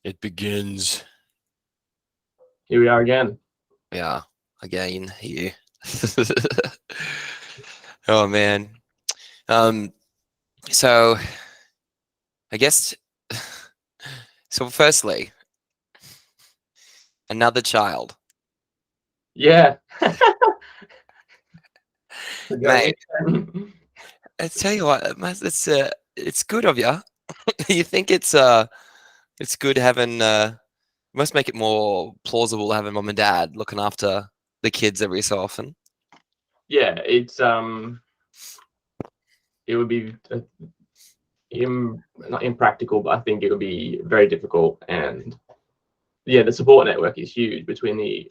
It begins. Here we are again. Yeah, again, you. Oh man. Um, so I guess so firstly, another child. Yeah. Mate, Going. I tell you what, it's good of you. You think it's good having must make it more plausible having mom and dad looking after the kids every so often. Yeah, it would be not impractical, but I think it would be very difficult. And yeah, the support network is huge between the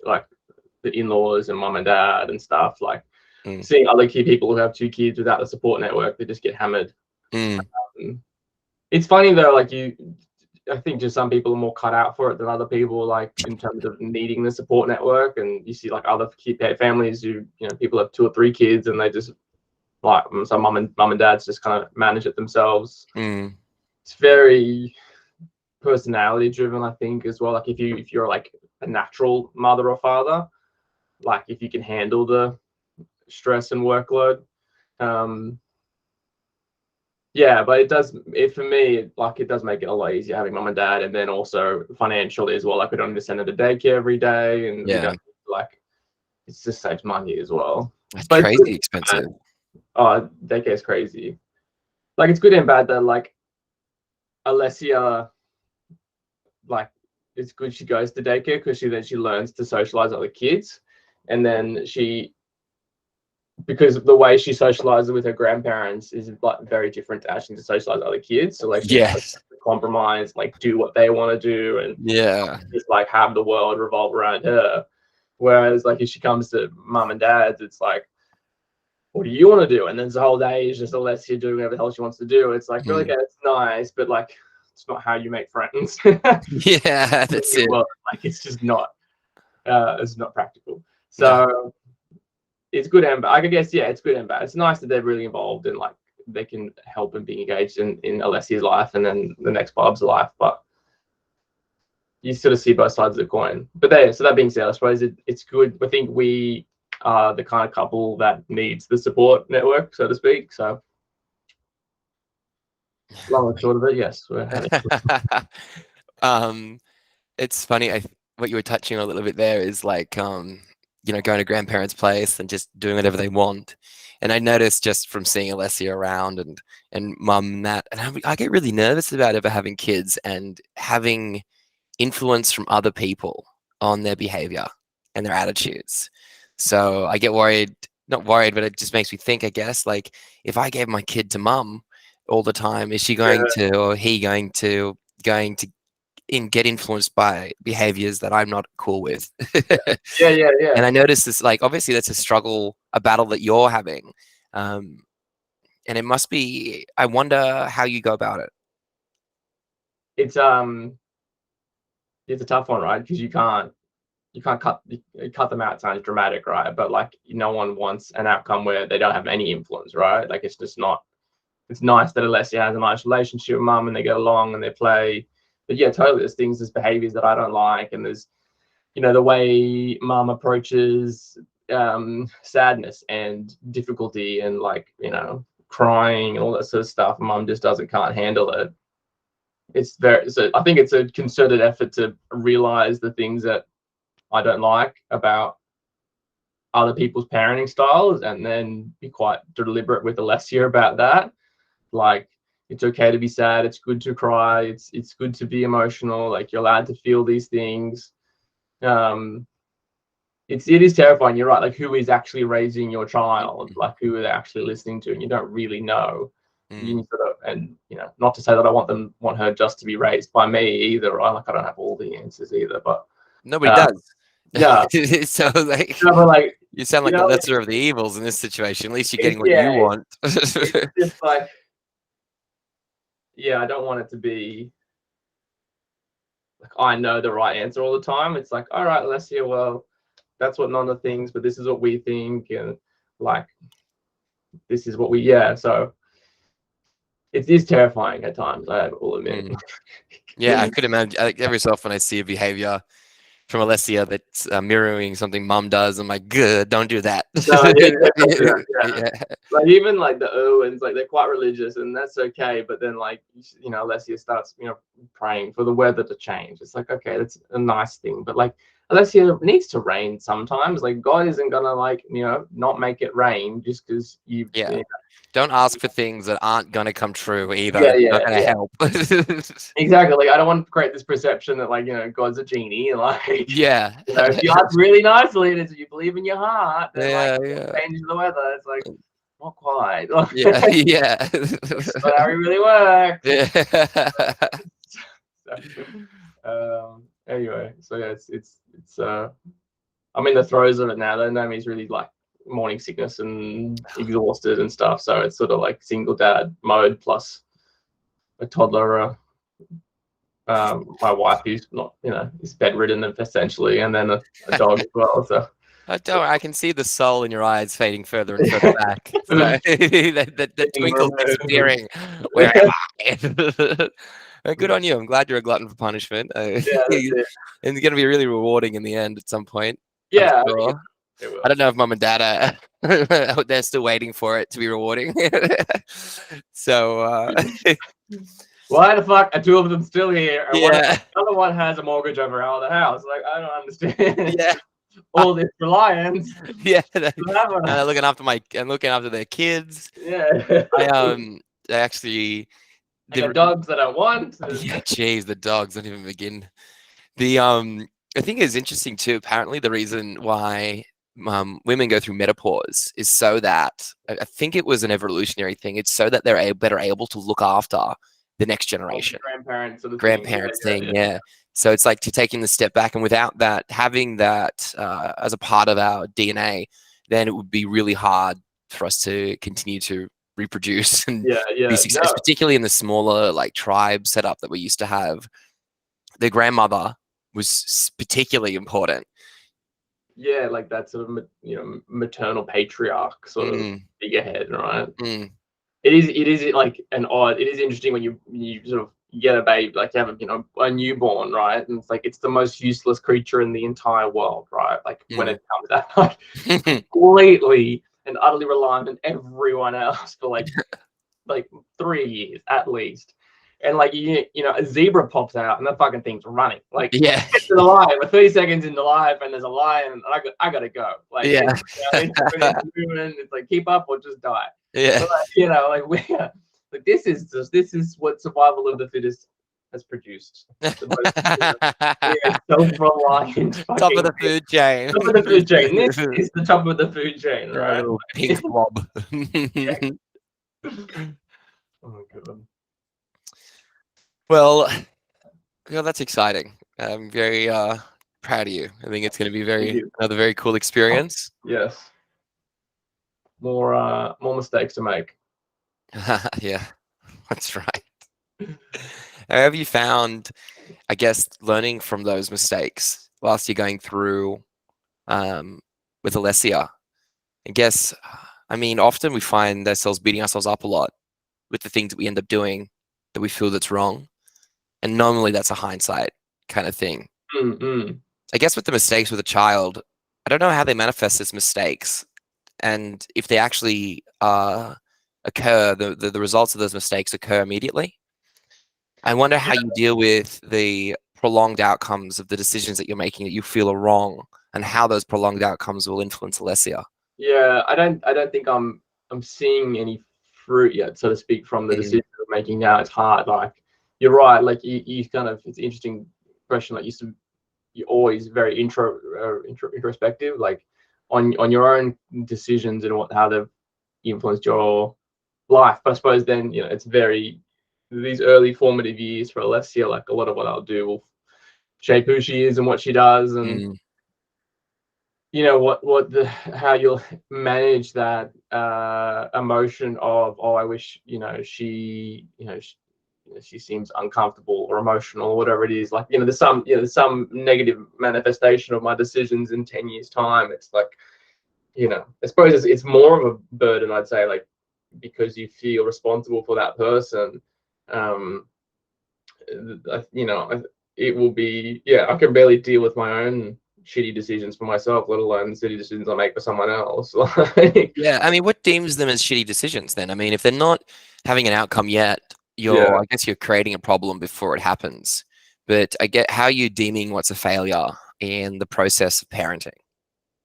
in-laws and mom and dad and stuff. Like Mm, seeing other people who have two kids without the support network, they just get hammered. mm, Um, it's funny though, I think just some people are more cut out for it than other people, like in terms of needing the support network. And you see like other families who, people have two or three kids and they just like some mum and dads just kind of manage it themselves. mm. It's very personality driven, I think, as well. Like if you're like a natural mother or father, like if you can handle the stress and workload. Um, Yeah, but for me, like it does make it a lot easier having mum and dad, and then also financially as well. Like we don't need to send her to daycare every day, and we Yeah, don't like it just saves money as well. that's But it's good crazy and expensive. bad. Oh, daycare is crazy. Like it's good and bad that like Alessia, like it's good she goes to daycare because she learns to socialize with other kids, and then because the way she socializes with her grandparents is like very different to actually to socialize with other kids. So like she knows Yes. to compromise, like do what they want to do, and Yeah. just like have the world revolve around her. Whereas like if she comes to mum and dad's, it's like, what do you want to do? And then the whole day is just Alessia doing whatever the hell she wants to do. It's like, really, Mm. okay, it's nice, but like it's not how you make friends. Yeah, that's it. Well, like it's not practical. No. So it's good and bad. I guess yeah, it's good and bad. It's nice that they're really involved and like they can help and being engaged in Alessia's life and then the next Bob's life, but you sort of see both sides of the coin. But there, so that being said, I suppose it's good. I think we are the kind of couple that needs the support network, so to speak. So long and short of it, yes, we're having. um, it's funny. What you were touching on a little bit there is like, going to grandparents' place and just doing whatever they want. And I noticed just from seeing Alessia around and mum and that, and I get really nervous about ever having kids and having influence from other people on their behavior and their attitudes. So I get worried, not worried, but it just makes me think, I guess, like if I gave my kid to mum all the time, is she Yeah, going to, or he going to get influenced by behaviors that I'm not cool with? yeah, yeah, yeah. And I noticed this, like, obviously that's a struggle, a battle that you're having. Um, and it must be, I wonder how you go about it. It's it's a tough one, right? Because you can't cut them out. Sounds dramatic, right? But like no one wants an outcome where they don't have any influence, right? Like it's just not. It's nice that Alessia has a nice relationship with mum and they get along and they play. But yeah, totally. There's behaviors that I don't like, and there's the way mum approaches sadness and difficulty and like crying and all that sort of stuff. Mum just can't handle it. It's very so. I think it's a concerted effort to realize the things that I don't like about other people's parenting styles, and then be quite deliberate with Alessia about that. Like it's okay to be sad, it's good to cry, it's good to be emotional, like you're allowed to feel these things. um it is terrifying, you're right, like who is actually raising your child, like who are they actually listening to, and you don't really know. Mm. You sort of, and not to say that I want her just to be raised by me either, right? Like I don't have all the answers either, but Nobody uh does. yeah. So like, No, but like you sound like the like, lesser of the evils in this situation. At least you're getting it's what yeah you want. it's just like, yeah, I don't want it to be like I know the right answer all the time. It's like, all right, Alessia, well, that's what Nonna thinks, but this is what we think, and like this is what we, yeah. So it is terrifying at times, I will admit. Yeah, I could imagine. Like, every so often I see a behavior from Alessia that's mirroring something mum does. I'm like, good, don't do that. No, yeah. Yeah. Like even like the Irwins, like they're quite religious, and that's okay. But then like Alessia starts praying for the weather to change. It's like, okay, that's a nice thing, but like Alessia needs to rain sometimes. Like God isn't gonna like not make it rain just because you. Yeah. Don't ask for things that aren't gonna come true either. Yeah, It's not gonna help. Exactly. Like I don't want to create this perception that like God's a genie. Like Yeah. if you ask really nicely and if you believe in your heart, then Yeah, like yeah. change the weather. It's like not quite. Yeah, yeah. That's not how it really works. Yeah. Anyway, so yeah, it's I'm in the throes of it now. Though Naomi's really like morning sickness and exhausted and stuff. So it's sort of like single dad mode plus a toddler. My wife who's not, is bedridden essentially, and then a dog as well. So I can see the soul in your eyes fading further and further back. that twinkle disappearing. Where am I? Good on you. I'm glad you're a glutton for punishment. Yeah, and it's going to be really rewarding in the end at some point. Yeah. Sure. I don't know if mum and dad are they're still waiting for it to be rewarding. So why the fuck are two of them still here? And yeah. the other one has a mortgage over our other house. Like I don't understand. Yeah. All this reliance. Yeah. Looking after their kids. Yeah. I actually. I got dogs that I want. Yeah, geez, the dogs don't even begin. I think it's interesting too. Apparently, the reason why women go through menopause is so that I think it was an evolutionary thing. It's so that they're better able to look after the next generation, grandparents, sort of thing. Yeah. So it's like to taking the step back, and without that, having that as a part of our DNA, then it would be really hard for us to continue to reproduce and be successful, particularly in the smaller like tribe setup that we used to have. The grandmother was particularly important. Yeah, like that sort of maternal patriarch sort of figurehead, right? It is like it is interesting when you sort of get a baby, like you have a newborn, right? And it's like it's the most useless creature in the entire world, right? Like when it comes out, like completely and utterly reliant on everyone else for like 3 years at least. And like a zebra pops out and that fucking thing's running. Like it's alive. We're 30 seconds into life and there's a lion and I gotta go. Like it's like keep up or just die. Yeah. But, like this is what survival of the fittest has produced. Self-reliant. Top of the food chain. Top of the food chain. This is the top of the food chain, right? Pink blob. Oh god. Well, that's exciting. I'm very proud of you. I think it's going to be another very cool experience. Yes. More mistakes to make. Yeah, that's right. Have you found, I guess, learning from those mistakes whilst you're going through with Alessia? I guess, I mean, often we find ourselves beating ourselves up a lot with the things that we end up doing that we feel that's wrong. And normally that's a hindsight kind of thing. I guess with the mistakes with a child, I don't know how they manifest as mistakes. And if they actually occur, the results of those mistakes occur immediately. I wonder how you deal with the prolonged outcomes of the decisions that you're making that you feel are wrong, and how those prolonged outcomes will influence Alessia. Yeah, I don't think I'm seeing any fruit yet, so to speak, from the decision we're making now. It's hard. Like you're right. Like you kind of, it's an interesting question. Like you're always very introspective, like on your own decisions and how they've influenced your life. But I suppose then it's these early formative years for Alessia. Like a lot of what I'll do will shape who she is and what she does, and how you'll manage that emotion of, oh, I wish she seems uncomfortable or emotional or whatever it is. Like there's some negative manifestation of my decisions in 10 years time. It's like I suppose it's more of a burden, I'd say, like because you feel responsible for that person, it will be, yeah, I can barely deal with my own shitty decisions for myself, let alone the shitty decisions I make for someone else. Yeah, I mean, what deems them as shitty decisions then? I mean, if they're not having an outcome yet, Yeah. I guess you're creating a problem before it happens. But I get how you deeming what's a failure in the process of parenting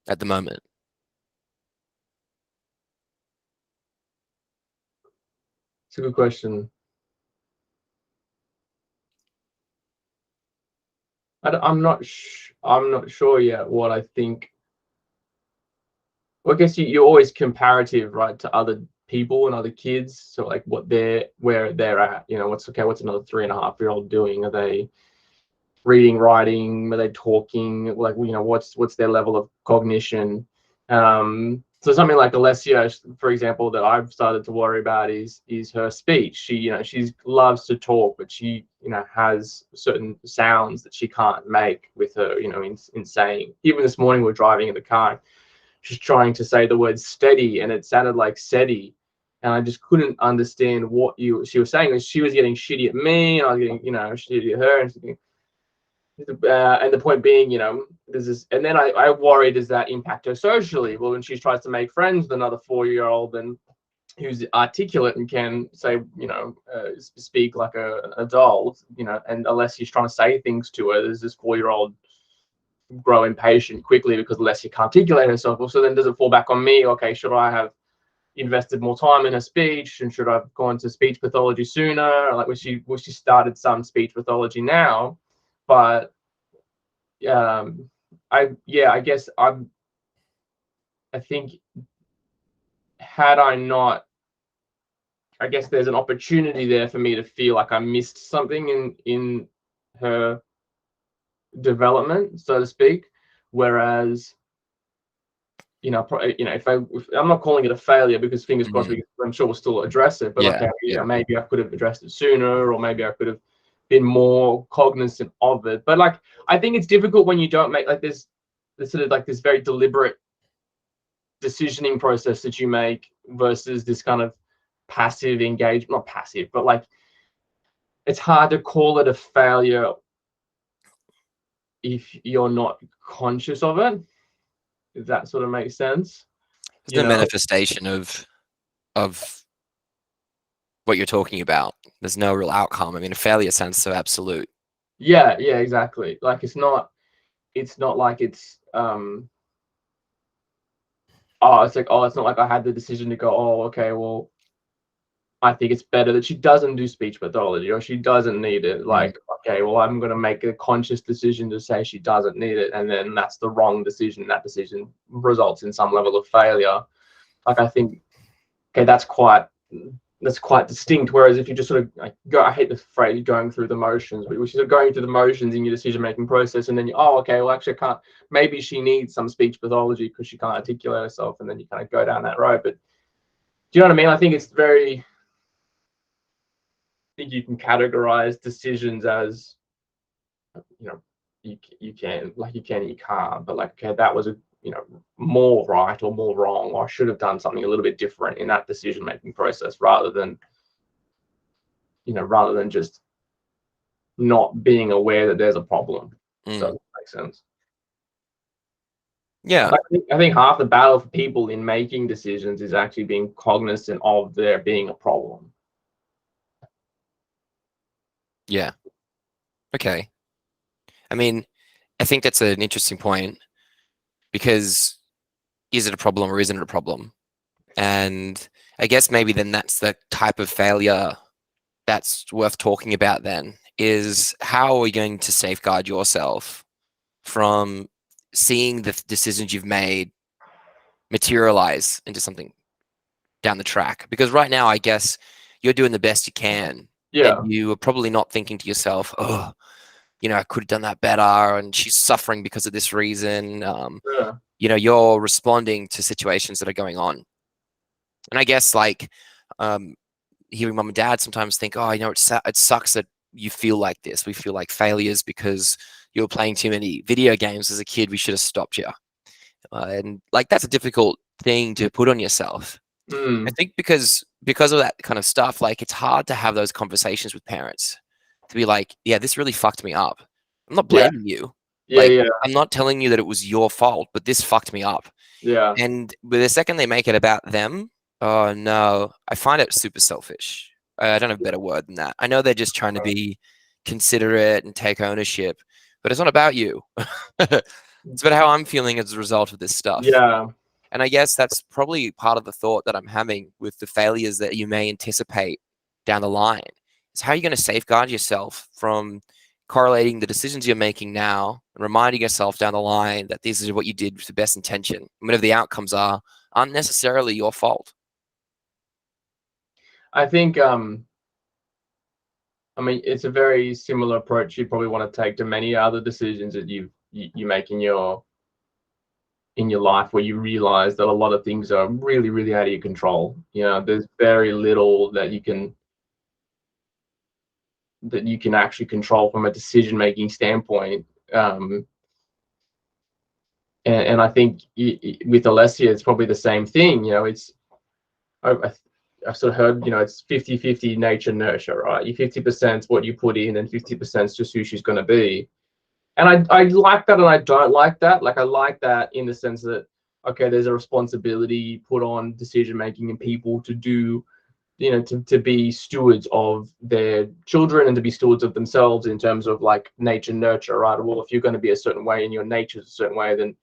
at the moment. It's a good question. I'm not sure yet what I think. Well, I guess you're always comparative, right, to other people and other kids. So like where they're at, what's another 3.5-year-old doing? Are they reading, writing? Are they talking? Like, what's their level of cognition? So something like Alessia, for example, that I've started to worry about is her speech. She loves to talk, but she has certain sounds that she can't make with her, in saying. Even this morning we're driving in the car, she's trying to say the word steady, and it sounded like SETI, and I just couldn't understand what she was saying. She was getting shitty at me, and I was getting shitty at her, and the point being, there's this, and then I worry, does that impact her socially? Well, when she tries to make friends with another 4-year-old and who's articulate and can say, speak like an adult, and unless he's trying to say things to her, there's this 4-year-old grow impatient quickly because unless you can't articulate herself. Well, so then does it fall back on me? Okay, should I have invested more time in her speech, and should I have gone to speech pathology sooner? Like, she started some speech pathology now, but I guess I think, had I not, I guess there's an opportunity there for me to feel like I missed something in her development, so to speak. Whereas, if I'm not calling it a failure, because fingers crossed, I'm sure we'll still address it. But Yeah, maybe I could have addressed it sooner, or maybe I could have been more cognizant of it. But like, I think it's difficult when you don't make like this sort of like this very deliberate decisioning process that you make versus this kind of passive engagement, not passive, but like, it's hard to call it a failure if you're not conscious of it, if that sort of makes sense. it's the manifestation of what you're talking about. There's no real outcome. I mean, a failure sounds so absolute. Yeah, exactly. Like, it's not like it's it's not like I had the decision to go, oh, okay, well, I think it's better that she doesn't do speech pathology, or she doesn't need it. Like, okay, well, I'm going to make a conscious decision to say she doesn't need it, and then that's the wrong decision. That decision results in some level of failure. Like, I think, okay, that's quite distinct. Whereas if you just sort of like I hate the phrase going through the motions, but which is going through the motions in your decision making process, and then okay, well, actually, I can't. Maybe she needs some speech pathology because she can't articulate herself, and then you kind of go down that road. But do you know what I mean? I think it's very. I think you can categorize decisions as, you can, like, you can, you can't, but like, okay, that was more right or more wrong, or I should have done something a little bit different in that decision making process, rather than just not being aware that there's a problem. So that makes sense. Yeah. I think half the battle for people in making decisions is actually being cognizant of there being a problem. Yeah. Okay. I mean, I think that's an interesting point, because is it a problem or isn't it a problem? And I guess maybe then that's the type of failure that's worth talking about then, is how are we going to safeguard yourself from seeing the decisions you've made materialize into something down the track? Because right now, I guess you're doing the best you can. Yeah. And you are probably not thinking to yourself, oh, I could have done that better, and she's suffering because of this reason. You're responding to situations that are going on. And I guess, like, hearing mum and dad sometimes think, oh, it sucks that you feel like this. We feel like failures because you were playing too many video games as a kid. We should have stopped you. And like, that's a difficult thing to put on yourself. I think because because of that kind of stuff, like it's hard to have those conversations with parents to be like, yeah, this really fucked me up. I'm not Yeah. blaming you. Yeah. Like, Yeah. I'm not telling you that it was your fault, but this fucked me up. Yeah. And the second they make it about them, oh no, I find it super selfish. I don't have a better word than that. I know they're just trying to be considerate and take ownership, but it's not about you. It's about how I'm feeling as a result of this stuff. Yeah. And I guess that's probably part of the thought that I'm having with the failures that you may anticipate down the line. Is how you're going to safeguard yourself from correlating the decisions you're making now and reminding yourself down the line that this is what you did with the best intention. Whatever the outcomes are, aren't necessarily your fault. I think I mean, it's a very similar approach you'd probably want to take to many other decisions that you make in your life, where you realize that a lot of things are really, really out of your control. You know, there's very little that you can actually control from a decision making standpoint. And I think with Alessia, it's probably the same thing. You know, it's I've sort of heard, you know, it's 50-50 nature nurture, right? You 50% what you put in, and 50% just who she's going to be. And I like that, and I don't like that. Like, I like that in the sense that, okay, there's a responsibility put on decision making and people to do, you know, to be stewards of their children and to be stewards of themselves in terms of like nature nurture, right? Well, if you're going to be a certain way and your nature's a certain way, then,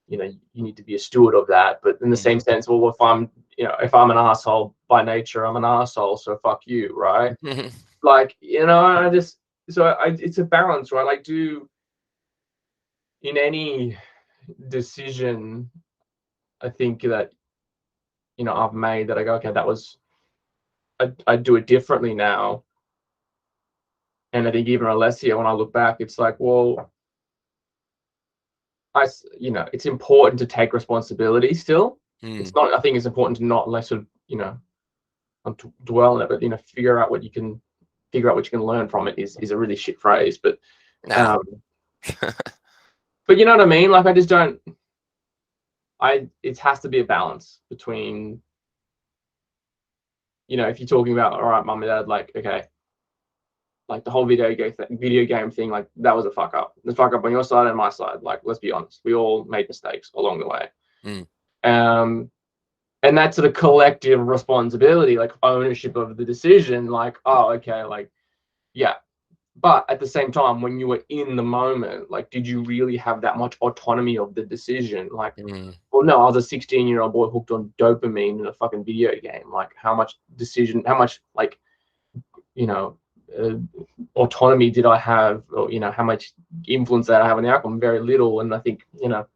you know, you need to be a steward of that. But in the same sense, well, if I'm, you know, if I'm an asshole by nature, I'm an asshole, so fuck you, right? Like, you know, it's a balance, right? Like, in any decision, I think that, you know, I've made, that I go, okay, that was, I do it differently now. And I think even Alessia, when I look back, it's like, well, you know, it's important to take responsibility still. It's not, I think it's important to not like sort of, you know, not to dwell on it, but, you know, figure out what you can learn from it is a really shit phrase. But, Nah. but you know what I mean? Like, I just don't, it has to be a balance between, you know, if you're talking about, all right, mum and dad, like, okay, like the whole video game thing, like that was a fuck up. The fuck up on your side and my side. Like, let's be honest, we all made mistakes along the way. And that's sort of collective responsibility, like ownership of the decision. Like, oh, okay, like, yeah. But at the same time, when you were in the moment, like, did you really have that much autonomy of the decision? Like, well, no, I was a 16-year-old boy hooked on dopamine in a fucking video game. Like, how much like, you know, autonomy did I have, or, you know, how much influence did I have on the outcome? Very little. And I think, you know,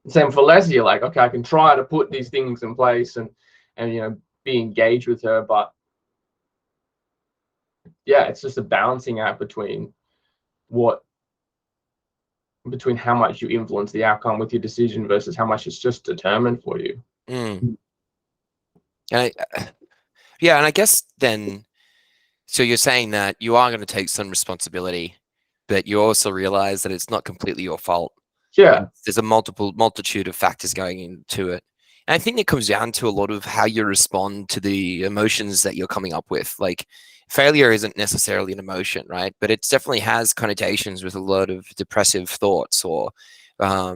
same for Leslie, like, okay, I can try to put these things in place and you know, be engaged with her, but yeah, it's just a balancing act between how much you influence the outcome with your decision versus how much it's just determined for you. And yeah, and I guess then, so you're saying that you are going to take some responsibility, but you also realize that it's not completely your fault. Yeah. There's a multitude of factors going into it. And I think it comes down to a lot of how you respond to the emotions that you're coming up with. Like, failure isn't necessarily an emotion, right? But it definitely has connotations with a lot of depressive thoughts, or I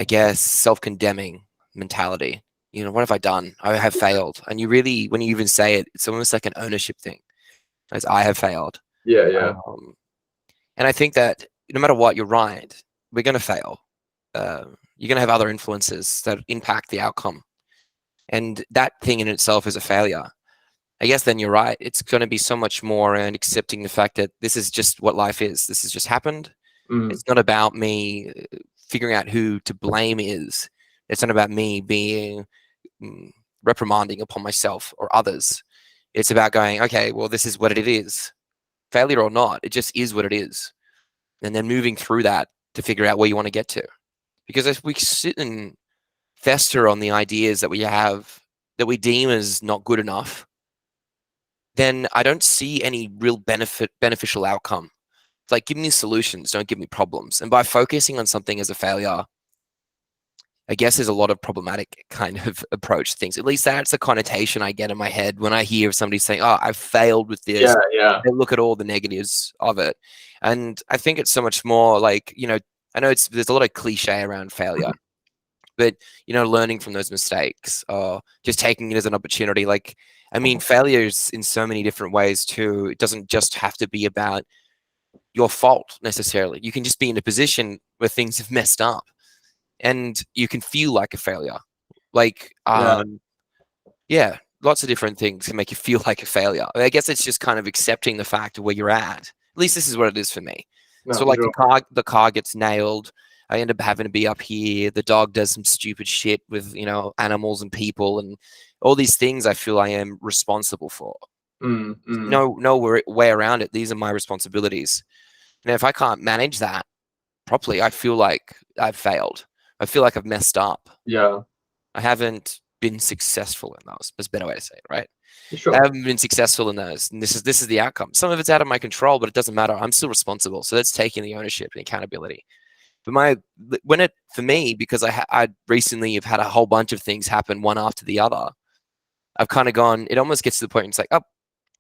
guess self-condemning mentality. You know, what have I done? I have failed. And you really, when you even say it, it's almost like an ownership thing. As I have failed. Yeah. And I think that no matter what, you're right. We're going to fail. You're going to have other influences that impact the outcome. And that thing in itself is a failure. I guess then you're right. It's going to be so much more around accepting the fact that this is just what life is. This has just happened. It's not about me figuring out who to blame is. It's not about me being reprimanding upon myself or others. It's about going, okay, well, this is what it is. Failure or not, it just is what it is. And then moving through that to figure out where you want to get to. Because if we sit and fester on the ideas that we have that we deem as not good enough, then I don't see any real beneficial outcome. It's like, give me solutions, don't give me problems. And by focusing on something as a failure, I guess there's a lot of problematic kind of approach to things. At least that's the connotation I get in my head when I hear somebody saying, "Oh, I failed with this." Yeah. They look at all the negatives of it, and I think it's so much more like, I know there's a lot of cliche around failure, but learning from those mistakes or just taking it as an opportunity. Like, I mean, failures in so many different ways too. It doesn't just have to be about your fault necessarily. You can just be in a position where things have messed up and you can feel like a failure. Like, Yeah. yeah, lots of different things can make you feel like a failure. I guess it's just kind of accepting the fact of where you're at. At least this is what it is for me. No, So for like sure. the car gets nailed. I end up having to be up here. The dog does some stupid shit with, animals and people and all these things I feel I am responsible for. No way around it. These are my responsibilities. And if I can't manage that properly, I feel like I've failed. I feel like I've messed up. Yeah. I haven't been successful in those. That's a better way to say it, right? For sure. I haven't been successful in those, and this is the outcome. Some of it's out of my control, but it doesn't matter. I'm still responsible. So that's taking the ownership and accountability. But for me, because I recently have had a whole bunch of things happen one after the other, I've kind of gone. It almost gets to the point. It's like, oh,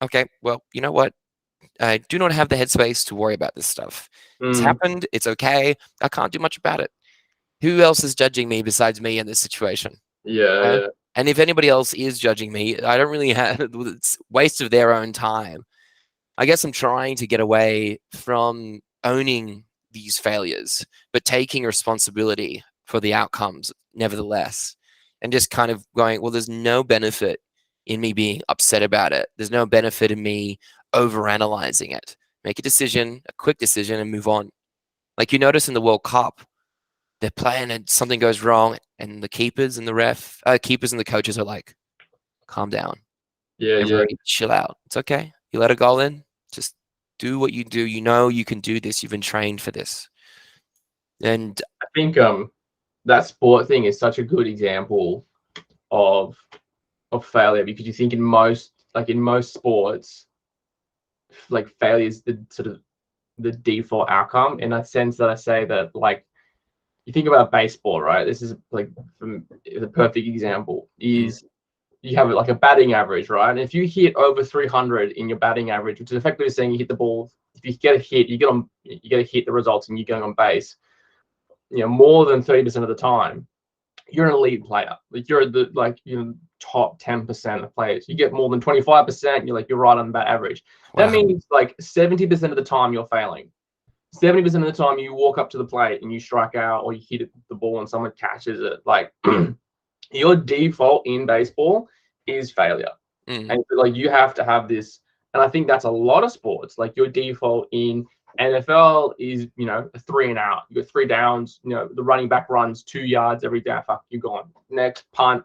okay, well, you know what? I do not have the headspace to worry about this stuff. It's happened. It's okay. I can't do much about it. Who else is judging me besides me in this situation? Yeah. And if anybody else is judging me, I don't really have it's waste of their own time. I guess I'm trying to get away from owning these failures, but taking responsibility for the outcomes nevertheless. And just kind of going, well, there's no benefit in me being upset about it. There's no benefit in me overanalyzing it. Make a decision, a quick decision, and move on. Like you notice in the World Cup, they're playing and something goes wrong, and the keepers and the coaches are like, calm down. Yeah. Everybody chill out. It's okay. You let a goal in, just do what you do. You know you can do this. You've been trained for this. And I think that sport thing is such a good example of failure, because you think in most sports, like failure is the sort of the default outcome, in a sense that I say that, like, you think about baseball, right? This is like the perfect example is you have like a batting average, right? And if you hit over 300 in your batting average, which is effectively saying you hit the ball, if you get a hit, you get a hit, the results and you're going on base, more than 30% of the time, you're an elite player. Like you're top 10% of players. You get more than 25%, you're right on that average. wow. That means like 70% of the time you're failing. 70% of the time you walk up to the plate and you strike out, or you hit the ball and someone catches it. Like your default in baseball is failure. And like you have to have this, and I think that's a lot of sports. Like your default in NFL is, a 3 and out. You got 3 downs, the running back runs 2 yards every down. Fuck, you're gone. Next, punt,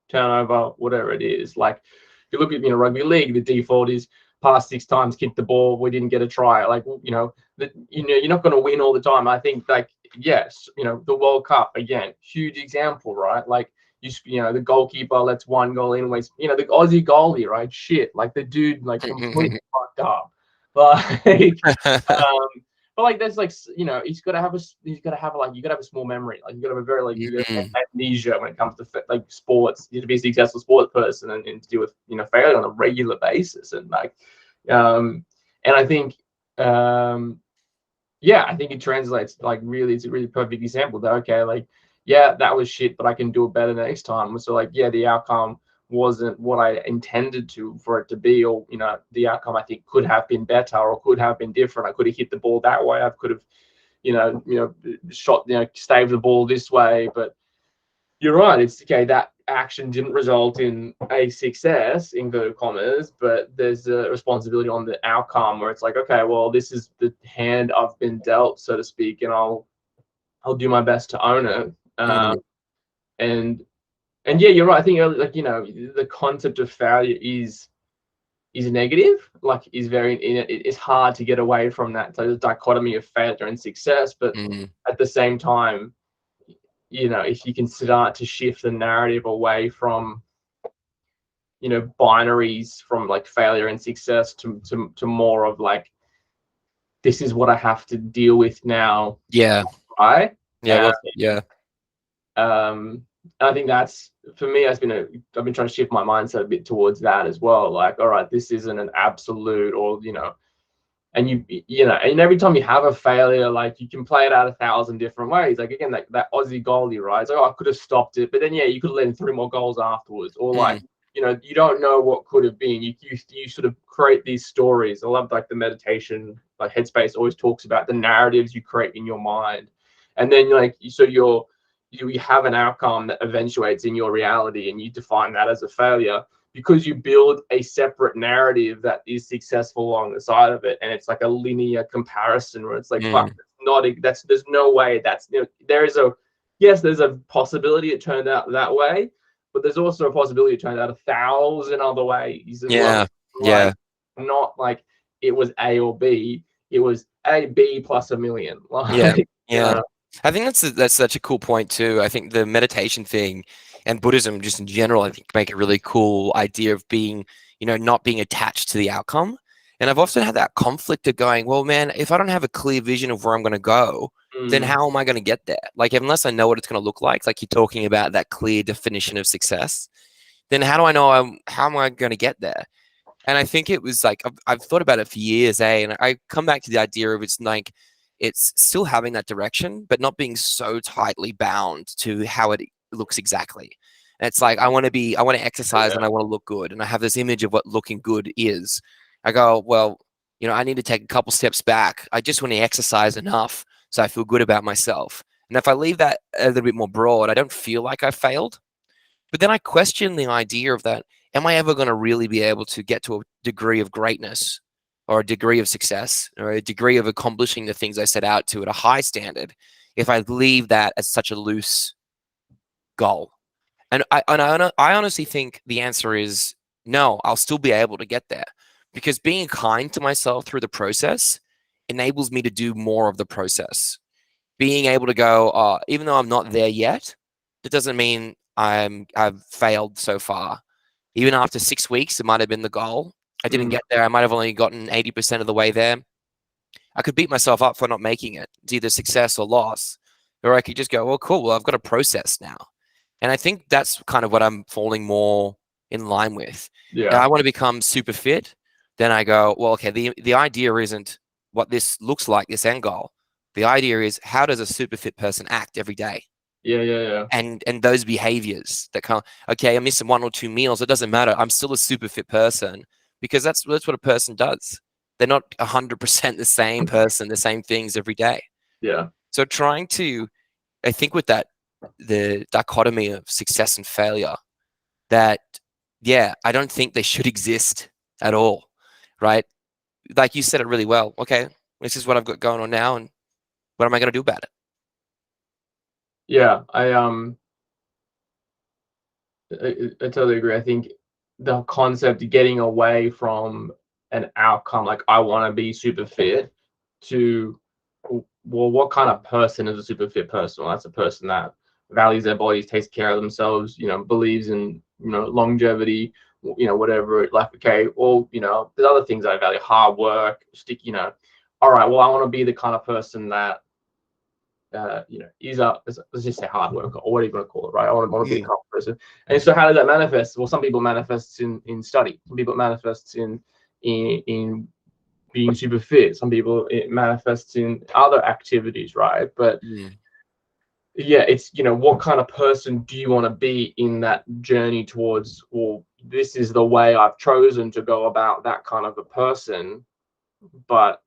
turnover, whatever it is. Like if you look at, rugby league, the default is pass 6 times, kick the ball, we didn't get a try. Like, you're not going to win all the time. I think, like, yes, the World Cup, again, huge example, right? Like, the goalkeeper lets 1 goal in, the Aussie goalie, right? Shit, like the dude, like completely fucked up. But like there's like, he's got to have a small memory. Like you got to have a very you got to have amnesia when it comes to like sports. You have to be a successful sports person and to deal with failure on a regular basis. And like, and I think, I think it translates, like, really, it's a really perfect example that, okay, like, yeah, that was shit, but I can do it better next time. So like, yeah, the outcome wasn't what I intended for it to be, or the outcome I think could have been better or could have been different. I could have hit the ball that way. I could have, shot, staved the ball this way. But you're right. It's okay. That action didn't result in a success, in inverted commas, but there's a responsibility on the outcome where it's like, okay, well, this is the hand I've been dealt, so to speak, and I'll do my best to own it. And yeah, you're right. I think, like, the concept of failure is negative. Like, is very, it's hard to get away from that. So the dichotomy of failure and success, but at the same time, if you can start to shift the narrative away from, binaries from like failure and success to more of like, this is what I have to deal with now. Yeah. Right? Yeah. Well, yeah. I think that's, for me, I've been trying to shift my mindset a bit towards that as well. Like, all right, this isn't an absolute, or and and every time you have a failure, like, you can play it out 1,000 different ways. Like, again, that Aussie goalie, right? It's like, oh, I could have stopped it, but then yeah, you could have let in 3 more goals afterwards, or like, Mm. you don't know what could have been. You sort of create these stories. I love, like, the meditation, like Headspace always talks about the narratives you create in your mind, and then you have an outcome that eventuates in your reality, and you define that as a failure because you build a separate narrative that is successful along the side of it, and it's like a linear comparison where it's like, fuck, Mm. there's no way there's a possibility it turned out that way, but there's also a possibility it turned out 1,000 other ways as well. Yeah. Like, Yeah. not like it was A or B, it was A, B plus a million. Yeah. Like, Yeah. I think that's such a cool point too. I think the meditation thing and Buddhism just in general, I think make a really cool idea of being, not being attached to the outcome. And I've often had that conflict of going, well, man, if I don't have a clear vision of where I'm going to go, then how am I going to get there? Like, unless I know what it's going to look like you're talking about that clear definition of success, then how do I know how am I going to get there? And I think it was like I've thought about it for years, and I come back to the idea of it's still having that direction, but not being so tightly bound to how it looks exactly. And it's like I want to exercise and I want to look good, and I have this image of what looking good is. I go, well, I need to take a couple steps back. I just want to exercise enough so I feel good about myself. And if I leave that a little bit more broad, I don't feel like I failed. But then I question the idea of that. Am I ever going to really be able to get to a degree of greatness or a degree of success or a degree of accomplishing the things I set out to at a high standard if I leave that as such a loose goal? And I honestly think the answer is no, I'll still be able to get there because being kind to myself through the process enables me to do more of the process. Being able to go, even though I'm not there yet, that doesn't mean I've failed so far. Even after 6 weeks, it might have been the goal. I didn't get there. I might have only gotten 80% of the way there. I could beat myself up for not making it. It's either success or loss. Or I could just go, well, cool. Well, I've got a process now. And I think that's kind of what I'm falling more in line with. Yeah. Now, I want to become super fit. Then I go, well, okay, the idea isn't what this looks like, this end goal. The idea is how does a super fit person act every day? Yeah. And those behaviors that kind of, okay, I'm missing 1 or 2 meals. It doesn't matter. I'm still a super fit person because that's what a person does. They're not 100% the same person, the same things every day. Yeah. So trying to, I think with that, the dichotomy of success and failure, that, yeah, I don't think they should exist at all, right? Like you said it really well. Okay, this is what I've got going on now, and what am I going to do about it? Yeah, I totally agree. I think the concept of getting away from an outcome, like I want to be super fit, to, well, what kind of person is a super fit person? Well, that's a person that values their bodies, takes care of themselves, believes in, longevity, whatever. Like, okay, well, there's other things I value: hard work, all right, well, I want to be the kind of person that is let's just say hard worker or whatever you want to call it, right? I want to be a comp person. And so how does that manifest? Well, some people manifest in study. Some people manifest in being super fit. Some people it manifests in other activities, right? But yeah, it's what kind of person do you want to be in that journey towards? Well, this is the way I've chosen to go about that kind of a person, but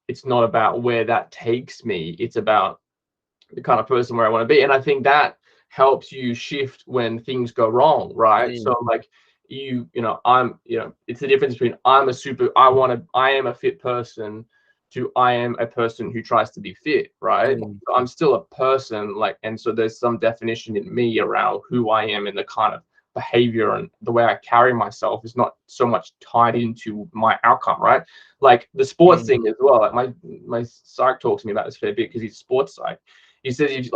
it's not about where that takes me. It's about the kind of person where I want to be. And I think that helps you shift when things go wrong, right? So like it's the difference between I am a fit person to I am a person who tries to be fit, right? So I'm still a person, like, and so there's some definition in me around who I am and the kind of behavior and the way I carry myself is not so much tied into my outcome, right? Like the sports thing as well. Like my psych talks to me about this fair bit because he's a sports psych. He says,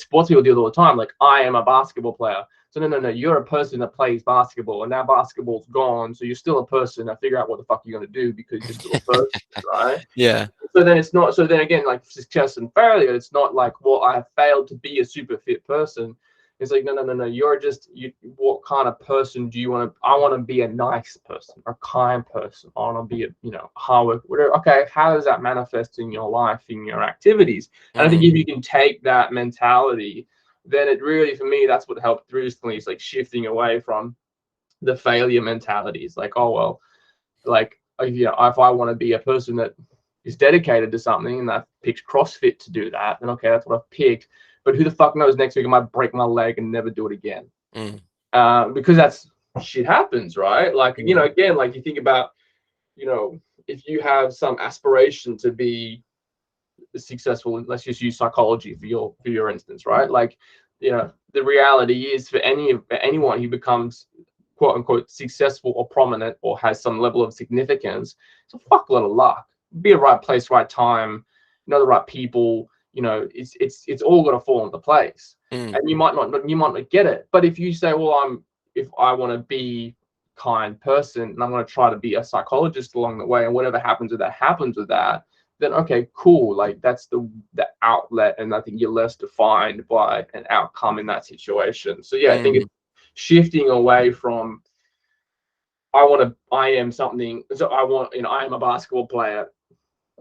sports people do it all the time. Like, I am a basketball player. So no, you're a person that plays basketball, and now basketball's gone, so you're still a person. Now figure out what the fuck you're gonna do because you're still a person, right? Yeah. So then it's not. So then again, like success and failure, it's not like, well, I have failed to be a super fit person. It's like, no. You're just you. What kind of person do you want to? I want to be a nice person, a kind person. I want to be a hard work, whatever. Okay, how does that manifest in your life, in your activities? And I think if you can take that mentality, then it really, for me, that's what helped recently. Is like shifting away from the failure mentality. It's like, oh well, like if I want to be a person that is dedicated to something and I've picked CrossFit to do that, then okay, that's what I've picked. But who the fuck knows, next week I might break my leg and never do it again. Because that's shit happens, right? Like, again, like you think about, if you have some aspiration to be successful, let's just use psychology for your instance, right? Like, the reality is for anyone who becomes quote unquote successful or prominent or has some level of significance, it's a fuckload of luck. Be a right place, right time, the right people. It's all got to fall into place, and you might not get it. But if you say, well, if I want to be kind person and I'm going to try to be a psychologist along the way, and whatever happens with that, then okay, cool. Like that's the outlet, and I think you're less defined by an outcome in that situation. So yeah, I think it's shifting away from I am something. So I am a basketball player,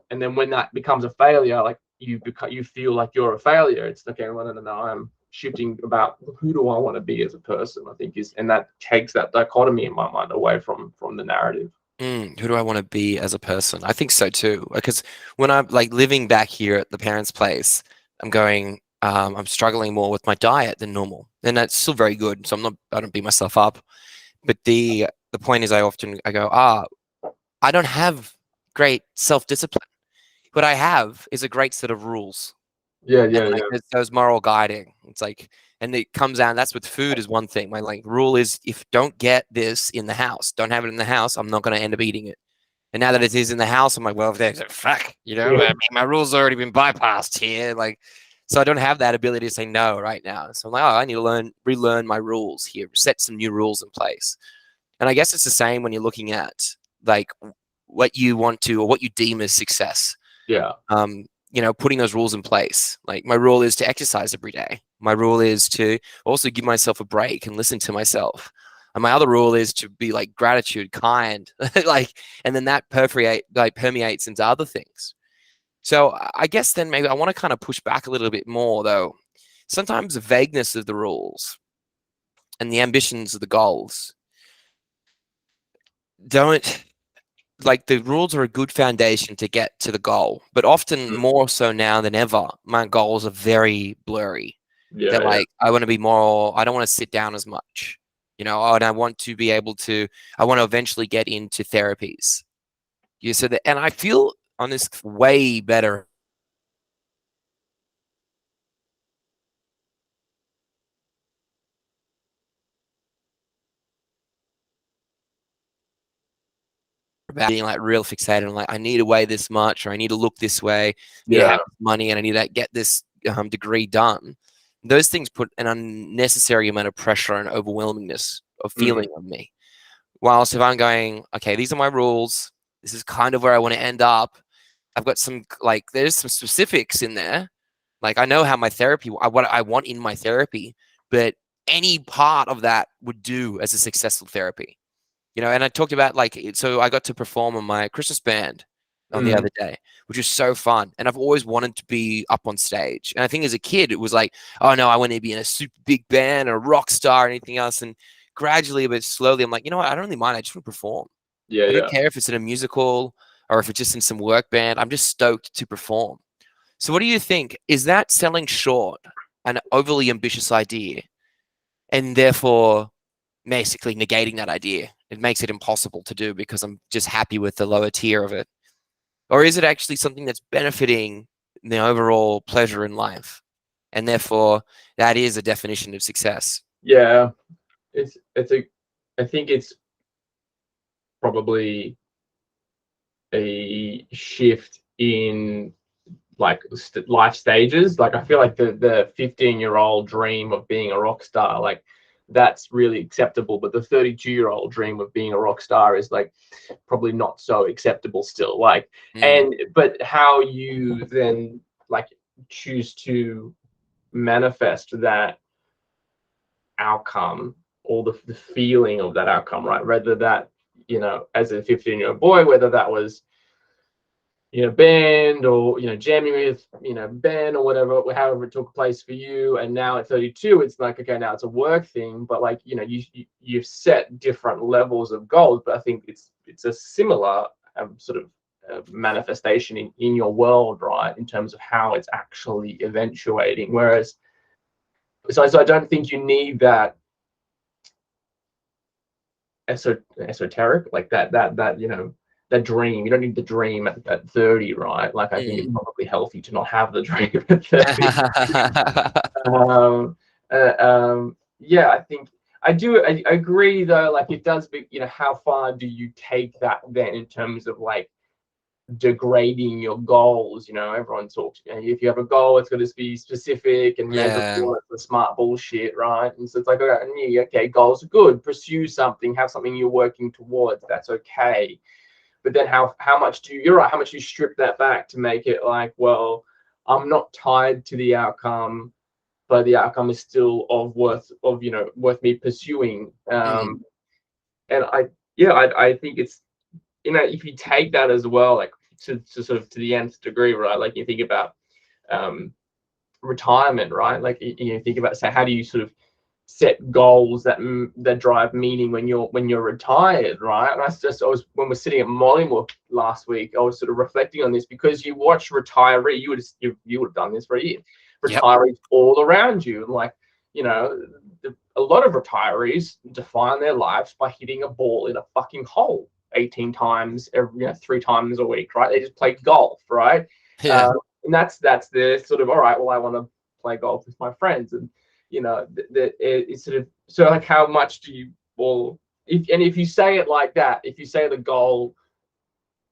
and then when that becomes a failure, like you feel like you're a failure. It's okay. Well, no. I'm shifting about who do I want to be as a person. I think and that takes that dichotomy in my mind away from the narrative. Who do I want to be as a person? I think so too. Because when I'm like living back here at the parents' place, I'm struggling more with my diet than normal, and that's still very good. So I don't beat myself up. But the point is, I go, I don't have great self-discipline. What I have is a great set of rules. Yeah. There's those moral guiding. It's like, and it comes down. That's with food is one thing. My rule is, if don't get this in the house, don't have it in the house, I'm not going to end up eating it. And now that it is in the house, I'm like, well, if there's a fuck, I mean, my rules already been bypassed here. So I don't have that ability to say no right now. So I'm like, I need to relearn my rules here, set some new rules in place. And I guess it's the same when you're looking at like what you want to or what you deem as success. Yeah. Putting those rules in place. Like my rule is to exercise every day. My rule is to also give myself a break and listen to myself. And my other rule is to be like gratitude, kind, and then that permeates into other things. So I guess then maybe I want to kind of push back a little bit more though. Sometimes the vagueness of the rules and the ambitions of the goals the rules are a good foundation to get to the goal, but often more so now than ever, my goals are very blurry. Yeah. I want to be more, I don't want to sit down as much, and I want to be able to, I want to eventually get into therapies. And I feel on this way better. About being real fixated on I need to weigh this much, or I need to look this way, I need to have money, and I need to get this degree done. Those things put an unnecessary amount of pressure and overwhelmingness of feeling on me. Whilst if I'm going, okay, these are my rules, this is kind of where I want to end up. I've got some there's some specifics in there. I know how my therapy, what I want in my therapy, but any part of that would do as a successful therapy. And I talked about so I got to perform on my Christmas band on the other day, which was so fun. And I've always wanted to be up on stage. And I think as a kid, it was like, oh no, I want to be in a super big band or a rock star or anything else. And gradually, but slowly, I'm like, you know what? I don't really mind. I just want to perform. I don't care if it's in a musical or if it's just in some work band. I'm just stoked to perform. So what do you think? Is that selling short an overly ambitious idea and therefore basically negating that idea? It makes it impossible to do because I'm just happy with the lower tier of it. Or is it actually something that's benefiting the overall pleasure in life? And therefore, that is a definition of success. Yeah. I think it's probably a shift in life stages. I feel like the 15-year-old dream of being a rock star, that's really acceptable. But the 32-year-old dream of being a rock star is like probably not so acceptable still. Like, but how you then like choose to manifest that outcome, or the feeling of that outcome, right? Whether that, you know, as a 15-year-old boy, whether that was, you know, band, or, you know, jamming with, you know, Ben, or whatever, however it took place for you. And now at 32, it's like, okay, now it's a work thing, but like, you know, you've set different levels of goals, but I think it's a similar sort of manifestation in your world, right? In terms of how it's actually eventuating. Whereas, so I don't think you need that esoteric, like that, you know, that dream. You don't need the dream at 30, right? Like, I think it's probably healthy to not have the dream at 30. Yeah, I think I agree though. Like, it does be, you know, how far do you take that then in terms of like degrading your goals? You know, everyone talks, you know, if you have a goal, it's going to be specific and measurable. It's the smart bullshit, right? And so it's like, okay, goals are good, pursue something, have something you're working towards, that's okay. But then how much do you, you're right, how much do you strip that back to make it like, well, I'm not tied to the outcome, but the outcome is still worth me pursuing. And I think it's, you know, if you take that as well, like to sort of to the nth degree, right? Like, you think about retirement, right? Like, you think about, say, how do you sort of set goals that drive meaning when you're retired, right? And I was when we're sitting at Mollymook last week, I was sort of reflecting on this, because you watch retiree, you would have done this for a year, retirees all around you, like, you know, a lot of retirees define their lives by hitting a ball in a fucking hole 18 times every, 3 times a week, right? They just play golf, right? And that's their sort of, all right, well, I want to play golf with my friends. And, you know, it's sort of, so like, how much do you, well, if you say it like that, if you say the goal,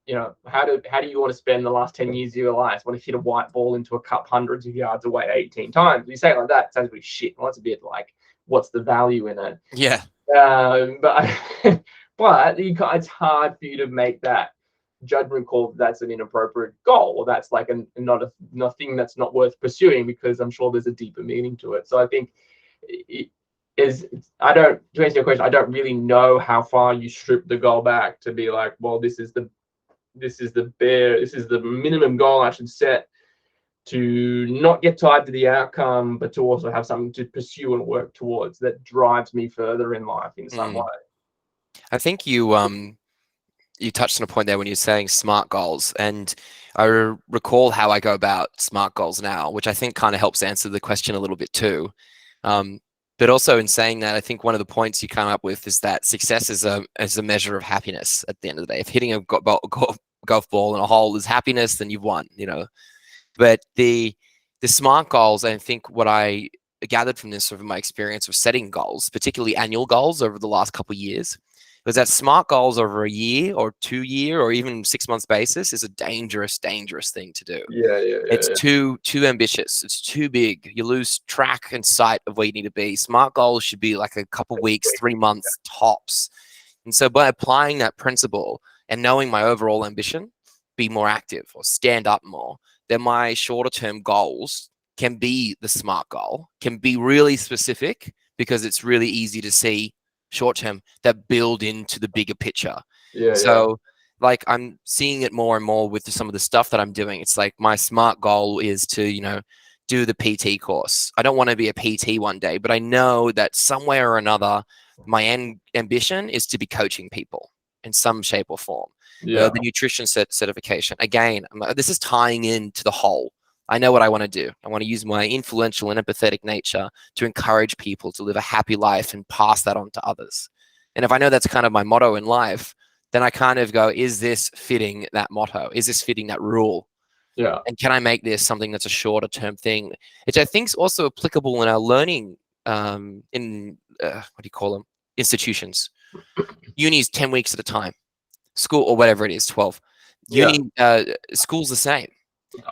you know, how do you want to spend the last 10 years of your life? Want to hit a white ball into a cup hundreds of yards away 18 times? You say it like that, it sounds pretty shit. Well, it's a bit like, what's the value in it? Yeah. But but it's hard for you to make that judgment call that's an inappropriate goal, or that's like nothing that's not worth pursuing, because I'm sure there's a deeper meaning to it. So I think to answer your question, I don't really know how far you strip the goal back to be like, well, this is the minimum goal I should set, to not get tied to the outcome, but to also have something to pursue and work towards that drives me further in life in some way. I think you touched on a point there when you're saying smart goals, and I recall how I go about smart goals now, which I think kind of helps answer the question a little bit too. But also, in saying that, I think one of the points you come up with is that success is a measure of happiness at the end of the day. If hitting a golf ball in a hole is happiness, then you've won, you know. But the smart goals, I think what I gathered from this, sort of my experience of setting goals, particularly annual goals over the last couple of years, was that smart goals over a year or 2 year or even 6 months basis is a dangerous thing to do. It's too ambitious. It's too big. You lose track and sight of where you need to be. Smart goals should be like a couple weeks, 3 months tops. And so by applying that principle and knowing my overall ambition, be more active or stand up more, then my shorter term goals can be the smart goal, can be really specific, because it's really easy to see short term that build into the bigger picture. Like, I'm seeing it more and more with some of the stuff that I'm doing. It's like, my smart goal is to, you know, do the PT course. I don't want to be a PT one day, but I know that somewhere or another, my ambition is to be coaching people in some shape or form. The nutrition certification, again, this is tying into the whole. I know what I want to do. I want to use my influential and empathetic nature to encourage people to live a happy life and pass that on to others. And if I know that's kind of my motto in life, then I kind of go, is this fitting that motto? Is this fitting that rule? Yeah. And can I make this something that's a shorter term thing, which I think is also applicable in our learning in what do you call them? Institutions. Uni is 10 weeks at a time. School, or whatever it is, 12. Uni, school's the same.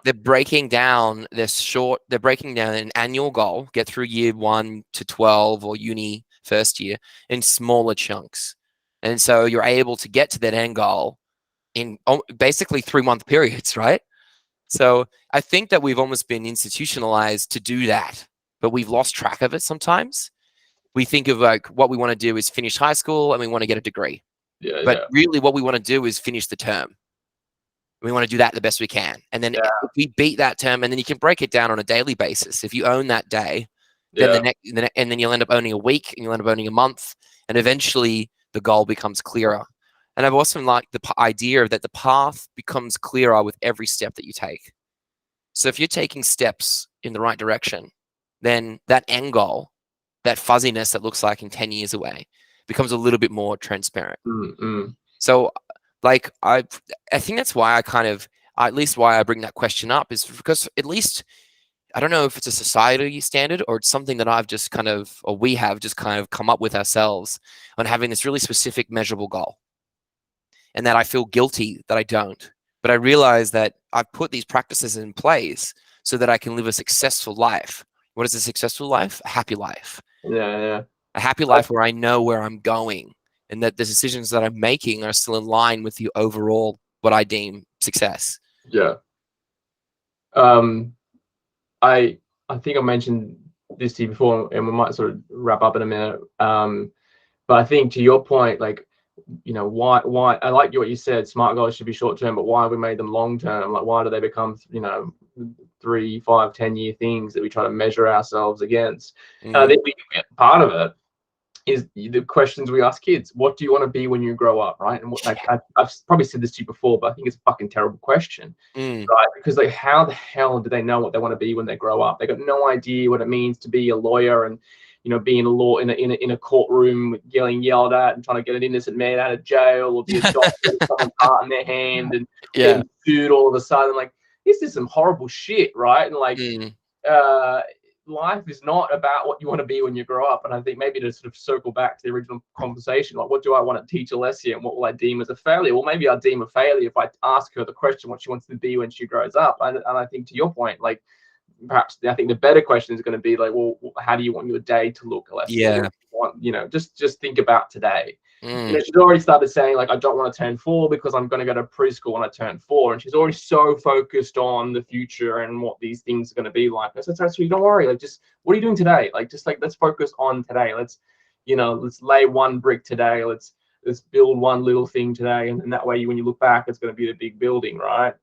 They're breaking down an annual goal, get through year 1 to 12 or uni first year in smaller chunks. And so you're able to get to that end goal in basically 3-month periods, right? So I think that we've almost been institutionalized to do that, but we've lost track of it sometimes. We think of like what we want to do is finish high school and we want to get a degree. Yeah, but really what we want to do is finish the term. We want to do that the best we can. And then if we beat that term, and then you can break it down on a daily basis. If you own that day, then and then you'll end up owning a week, and you'll end up owning a month, and eventually the goal becomes clearer. And I've also liked the idea that the path becomes clearer with every step that you take. So if you're taking steps in the right direction, then that end goal, that fuzziness that looks like in 10 years away, becomes a little bit more transparent. So like I think that's why at least why I bring that question up, is because at least, I don't know if it's a society standard or it's something that we have just kind of come up with ourselves on having this really specific measurable goal. And that I feel guilty that I don't. But I realize that I've put these practices in place so that I can live a successful life. What is a successful life? A happy life. A happy life where I know where I'm going, and that the decisions that I'm making are still in line with the overall, what I deem success. I think I mentioned this to you before, and we might sort of wrap up in a minute. But I think to your point, like, you know, why I like what you said, smart goals should be short term, but why have we made them long term? Like, why do they become, you know, 3, 5, 10-year things that we try to measure ourselves against? And I think part of it is the questions we ask kids. What do you want to be when you grow up, right? And I've probably said this to you before, but I think it's a fucking terrible question, right? Because like, how the hell do they know what they want to be when they grow up? They got no idea what it means to be a lawyer, and, you know, being a law in a courtroom, getting yelled at and trying to get an innocent man out of jail, or be a doctor with someone's heart in their hand and getting sued all of a sudden. Like, this is some horrible shit, right? And like, life is not about what you want to be when you grow up. And I think maybe to sort of circle back to the original conversation, like, what do I want to teach Alessia, and what will I deem as a failure? Well, maybe I'll deem a failure if I ask her the question what she wants to be when she grows up. And I think, to your point, like, perhaps I think the better question is going to be like, well, how do you want your day to look, Alessia? You know, just think about today. You know, she's already started saying, like, I don't want to turn 4 because I'm going to go to preschool when I turn 4, and she's already so focused on the future and what these things are going to be like. I said, so don't worry, like, just what are you doing today? Like, just like, let's focus on today. Let's, you know, let's lay one brick today. Let's build one little thing today, and that way, when you look back, it's going to be a big building, right?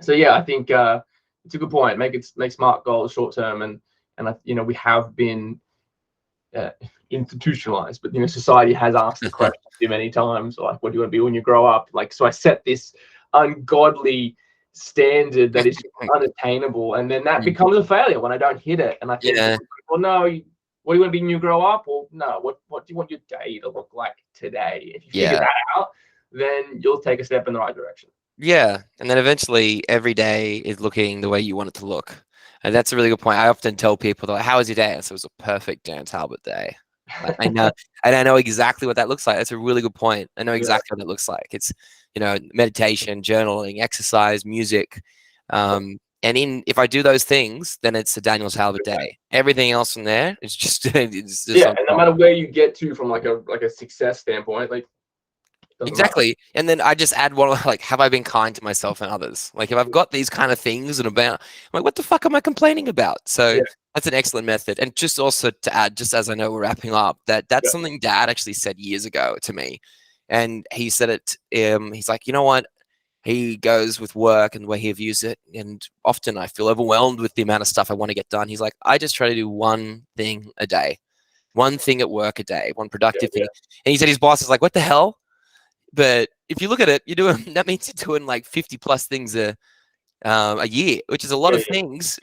So yeah, I think it's a good point. Make smart goals short term, and you know, we have been institutionalized, but, you know, society has asked the question too many times, like, what do you want to be when you grow up? Like, so I set this ungodly standard that is unattainable, and then that becomes a failure when I don't hit it. And I think, well, no, what do you want to be when you grow up? Well, no, what do you want your day to look like today? If you figure that out, then you'll take a step in the right direction. And then eventually every day is looking the way you want it to look. And that's a really good point. I often tell people, they're like, how was your day? And so it was a perfect Dan Talbot day. Like, I know, and I know exactly what that looks like. That's a really good point. I know exactly what it looks like. It's, you know, meditation, journaling, exercise, music. And if I do those things, then it's a Daniel Talbot day. Everything else from there is just, it's just and no matter where you get to from like a success standpoint, like, exactly. And then I just add one, like, have I been kind to myself and others? Like, if I've got these kind of things and about, I'm like, what the fuck am I complaining about? So that's an excellent method. And just also to add, just as I know we're wrapping up, that's something Dad actually said years ago to me. And he said it, he's like, you know what? He goes with work and the way he views it. And often I feel overwhelmed with the amount of stuff I want to get done. He's like, I just try to do one thing a day, one thing at work a day, one productive thing. And he said his boss is like, what the hell? But if you look at it, that means you're doing like 50 plus things a year, which is a lot of things.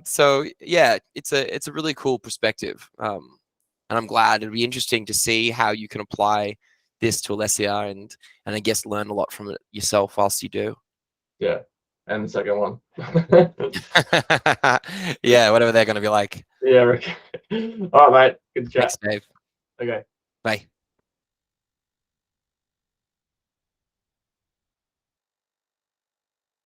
So yeah, it's a really cool perspective. And I'm glad. It'll be interesting to see how you can apply this to Alessia, and I guess learn a lot from it yourself whilst you do. And the second one. Whatever they're going to be like. Rick. All right, mate. Good chat. Thanks, Dave. Okay. Bye.